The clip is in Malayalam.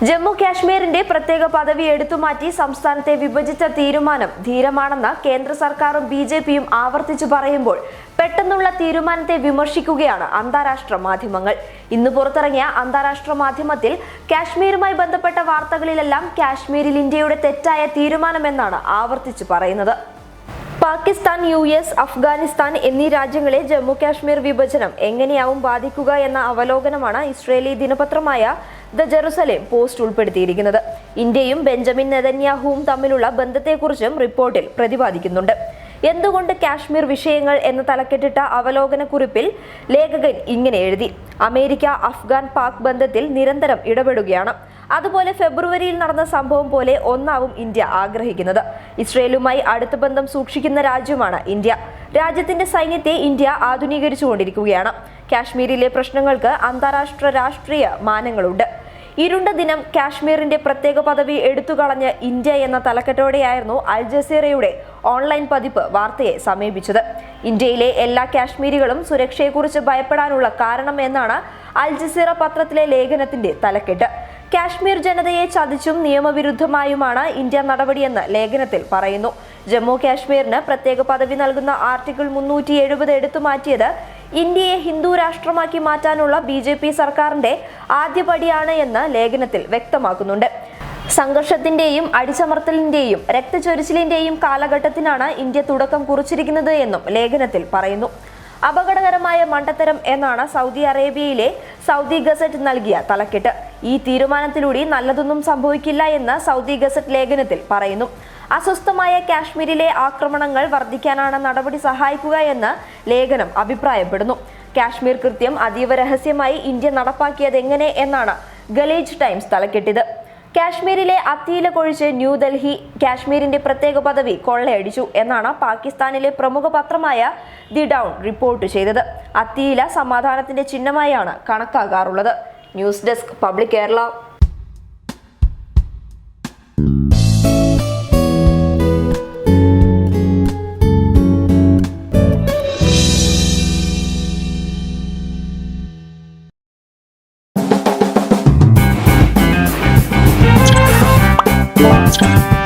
ജമ്മു കാശ്മീരിന്റെ പ്രത്യേക പദവി എടുത്തുമാറ്റി സംസ്ഥാനത്തെ വിഭജിച്ച തീരുമാനം ധീരമാണെന്ന് കേന്ദ്ര സർക്കാരും ബിജെപിയും ആവർത്തിച്ചു പറയുമ്പോൾ പെട്ടെന്നുള്ള തീരുമാനത്തെ വിമർശിക്കുകയാണ് അന്താരാഷ്ട്ര മാധ്യമങ്ങൾ. ഇന്ന് പുറത്തിറങ്ങിയ അന്താരാഷ്ട്ര മാധ്യമത്തിൽ കാശ്മീരുമായി ബന്ധപ്പെട്ട വാർത്തകളിലെല്ലാം കാശ്മീരിൽ ഇന്ത്യയുടെ തെറ്റായ തീരുമാനമെന്നാണ് ആവർത്തിച്ചു പറയുന്നത്. പാകിസ്ഥാൻ, US, അഫ്ഗാനിസ്ഥാൻ എന്നീ രാജ്യങ്ങളെ ജമ്മു കാശ്മീർ വിഭജനം എങ്ങനെയാവും ബാധിക്കുക എന്ന അവലോകനമാണ് ഇസ്രയേലി ദിനപത്രമായ ദ ജെറുസലേം പോസ്റ്റ് ഉൾപ്പെടുത്തിയിരിക്കുന്നത്. ഇന്ത്യയും ബെഞ്ചമിൻ നെതന്യാഹുവും തമ്മിലുള്ള ബന്ധത്തെക്കുറിച്ചും റിപ്പോർട്ടിൽ പ്രതിപാദിക്കുന്നുണ്ട്. എന്തുകൊണ്ട് കാശ്മീർ വിഷയങ്ങൾ എന്ന തലക്കെട്ടിട്ട അവലോകന കുറിപ്പിൽ ലേഖകൻ ഇങ്ങനെ എഴുതി: അമേരിക്ക അഫ്ഗാൻ പാക് ബന്ധത്തിൽ നിരന്തരം ഇടപെടുകയാണ്. അതുപോലെ ഫെബ്രുവരിയിൽ നടന്ന സംഭവം പോലെ ഒന്നാവും ഇന്ത്യ ആഗ്രഹിക്കുന്നത്. ഇസ്രയേലുമായി അടുത്ത ബന്ധം സൂക്ഷിക്കുന്ന രാജ്യമാണ് ഇന്ത്യ. രാജ്യത്തിന്റെ സൈന്യത്തെ ഇന്ത്യ ആധുനീകരിച്ചുകൊണ്ടിരിക്കുകയാണ്. കാശ്മീരിലെ പ്രശ്നങ്ങൾക്ക് അന്താരാഷ്ട്ര രാഷ്ട്രീയ മാനങ്ങളുണ്ട്. ഇരുണ്ട ദിനം, കാശ്മീരിന്റെ പ്രത്യേക പദവി എടുത്തുകളഞ്ഞ് ഇന്ത്യ എന്ന തലക്കെട്ടോടെയായിരുന്നു അൽ ജസീറയുടെ ഓൺലൈൻ പതിപ്പ് വാർത്തയെ സമീപിച്ചത്. ഇന്ത്യയിലെ എല്ലാ കാശ്മീരികളും സുരക്ഷയെക്കുറിച്ച് ഭയപ്പെടാനുള്ള കാരണം എന്നാണ് അൽ ജസീറ പത്രത്തിലെ ലേഖനത്തിന്റെ തലക്കെട്ട്. കാശ്മീർ ജനതയെ ചതിച്ചും നിയമവിരുദ്ധമായുമാണ് ഇന്ത്യ നടപടിയെന്ന് ലേഖനത്തിൽ പറയുന്നു. ജമ്മു കാശ്മീരിന് പ്രത്യേക പദവി നൽകുന്ന ആർട്ടിക്കിൾ 370 എടുത്തുമാറ്റിയത് ഇന്ത്യയെ ഹിന്ദു രാഷ്ട്രമാക്കി മാറ്റാനുള്ള BJP സർക്കാരിന്റെ ആദ്യപടിയാണ് എന്ന് ലേഖനത്തിൽ വ്യക്തമാക്കുന്നുണ്ട്. സംഘർഷത്തിന്റെയും അടിച്ചമർത്തലിന്റെയും രക്തച്ചൊരിച്ചിലിന്റെയും കാലഘട്ടത്തിനാണ് ഇന്ത്യ തുടക്കം കുറിച്ചിരിക്കുന്നത് എന്നും ലേഖനത്തിൽ പറയുന്നു. അപകടകരമായ മണ്ടത്തരം എന്നാണ് സൗദി അറേബ്യയിലെ സൗദി ഗസറ്റ് നൽകിയ തലക്കെട്ട്. ഈ തീരുമാനത്തിലൂടെ നല്ലതൊന്നും സംഭവിക്കില്ല എന്ന് സൗദി ഗസറ്റ് ലേഖനത്തിൽ പറയുന്നു. അസ്വസ്ഥമായ കാശ്മീരിലെ ആക്രമണങ്ങൾ വർദ്ധിക്കാനാണ് നടപടി സഹായിക്കുക എന്ന് ലേഖനം അഭിപ്രായപ്പെടുന്നു. കാശ്മീർ കൃത്യം അതീവ രഹസ്യമായി ഇന്ത്യ നടപ്പാക്കിയത് എങ്ങനെ എന്നാണ് ഗലേജ് ടൈംസ് തലക്കെട്ടിത്. കാശ്മീരിലെ അത്തിയില കൊഴിച്ച് ന്യൂഡൽഹി കാശ്മീരിന്റെ പ്രത്യേക പദവി കൊള്ളയടിച്ചു എന്നാണ് പാകിസ്ഥാനിലെ പ്രമുഖ പത്രമായ ദി ഡൗൺ റിപ്പോർട്ട് ചെയ്തത്. അത്തിയില സമാധാനത്തിന്റെ ചിഹ്നമായാണ് കണക്കാക്കാറുള്ളത്. News desk public Kerala. Thank you.